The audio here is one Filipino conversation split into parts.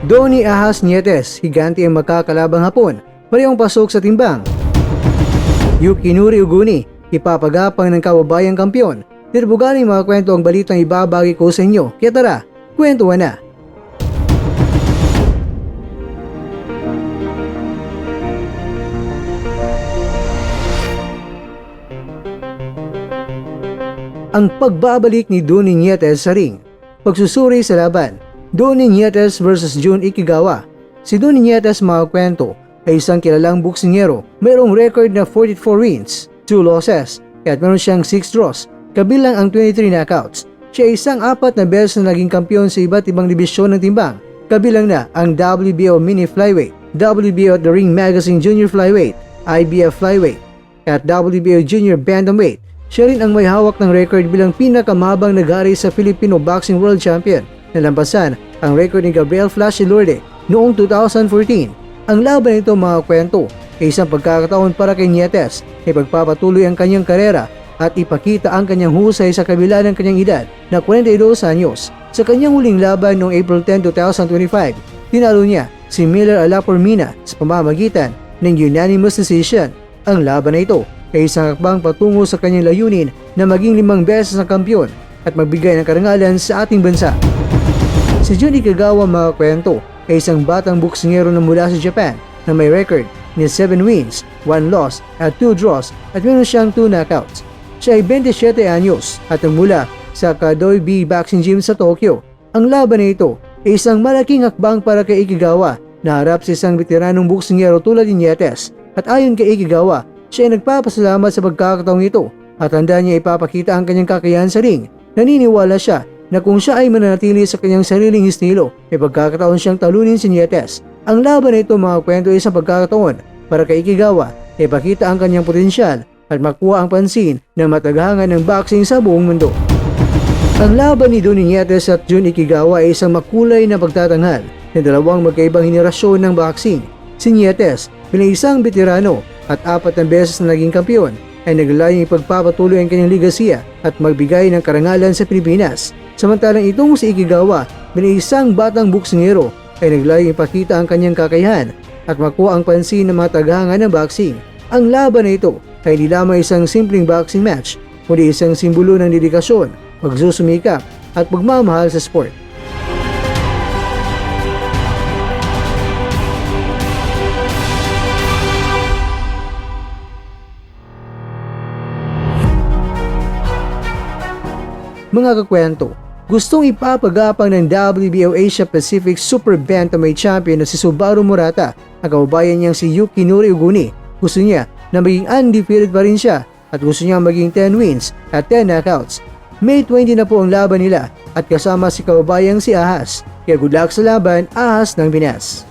Donnie Ahas Nietes, higante ang makakalabang Hapon, parehong pasok sa timbang. Yukinori Uguni, ipapagapang ng kababayang kampyon. Dirbugaling mga kwento ang balitang ibabagi ko sa inyo. Kaya tara, kwentuhan na. Ang pagbabalik ni Donnie Nietes sa ring. Pagsusuri sa laban. Donnie Nietes vs Jun Ikigawa. Si Donnie Nietes, mga kwento, ay isang kilalang boksingero. Mayroong record na 44 wins, 2 losses, at meron siyang 6 draws, kabilang ang 23 knockouts. Siya ay isang 4 na beses na naging kampiyon sa iba't ibang dibisyon ng timbang, kabilang na ang WBO Mini Flyweight, WBO The Ring Magazine Junior Flyweight, IBF Flyweight, at WBO Junior Bantamweight. Siya rin ang may hawak ng record bilang pinakamahabang nag-ari sa Filipino Boxing World Champion, nalampasan ang record ni Gabriel Flash Elorde noong 2014. Ang laban nito, mga kwento, ay isang pagkakataon para kay Nietes na ipagpapatuloy ang kanyang karera at ipakita ang kanyang husay sa kabila ng kanyang edad na 42 anyos. Sa kanyang huling laban noong April 10, 2025, tinalo niya si Miller Alapormina sa pamamagitan ng unanimous decision. Ang laban na ito ay isang hakbang patungo sa kanyang layunin na maging 5 beses na kampiyon at magbigay ng karangalan sa ating bansa. Si Jun Ikigawa, mga kwento, ay isang batang boksingero na mula sa Japan na may record ni 7 wins, 1 loss at 2 draws at meron siyang 2 knockouts. Siya ay 27 anyos at mula sa Kadoi B Boxing Gym sa Tokyo. Ang laban na ito ay isang malaking hakbang para kay Ikigawa na harap sa isang veteranong boksingero tulad ni Nietes. At ayon kay Ikigawa, siya ay nagpapasalamat sa pagkakataong ito at handa niya ipapakita ang kanyang kakayahan sa ring. Naniniwala siya na kung siya ay mananatili sa kanyang sariling estilo, may pagkakataon siyang talunin si Nietes. Ang laban na ito, mga kwento, ay isang pagkakataon para kay Ikigawa na ipakita ang kanyang potensyal at makuha ang pansin ng matagahangan ng boxing sa buong mundo. Ang laban ni Donnie Nietes at Jun Ikigawa ay isang makulay na pagtatanghal ng dalawang magkaibang henerasyon ng boxing. Si Nietes, bilang isang veterano at 4 na beses na naging kampiyon, ay naglalayong ipagpapatuloy ang kanyang ligasiya at magbigay ng karangalan sa Pilipinas. Samantalang itong si Ikigawa, bilang isang batang boksingero, ay naglayong ipakita ang kanyang kakayahan at makuha ang pansin ng mga tagahanga ng boxing. Ang laban na ito ay hindi lamang isang simpleng boxing match, kundi isang simbolo ng dedikasyon, pagsusumikap at pagmamahal sa sport. Mga kakwento, gustong ipapagapang ng WBO Asia Pacific Super Bantamweight Champion na si Subaru Murata ang kababayan niyang si Yukinori Uguni. Gusto niya na maging undefeated pa rin siya at gusto niya maging 10 wins at 10 knockouts. May 20 na po ang laban nila at kasama si kababayang si Ahas. Kaya good luck sa laban, Ahas ng Pinas.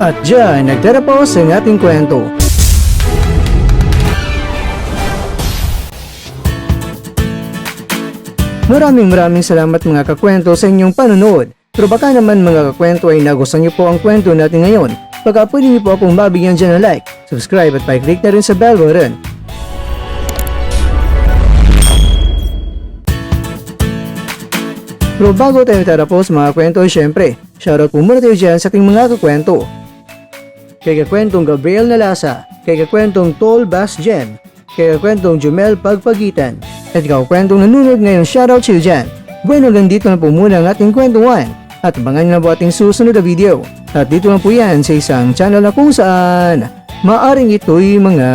At dyan, nagtatapos ang ating kwento. Maraming salamat mga kakwento sa inyong panonood. Pero baka naman mga kakwento ay nagustuhan niyo po ang kwento natin ngayon. Baka pwede niyo po akong mabigyan dyan ng like, subscribe at pa-click na rin sa bell button. Pero bago tayo tatapos mga kwento, syempre, shoutout po muna tayo dyan sa ating mga kakwento. Kay kakwentong Gabriel Nalasa, kay kakwentong Tol Basjen, kay kakwentong Jumel Pagpagitan, at kakwentong nanonood ngayon, shoutout sa iyo dyan. Bueno, dito na po muna ang ating kwentuhan at abangan nyo na po ating susunod na video. At dito na po yan sa isang channel na kung saan maaring ito'y mga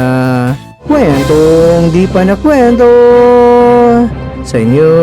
kwentong di pa na kwento sa inyo.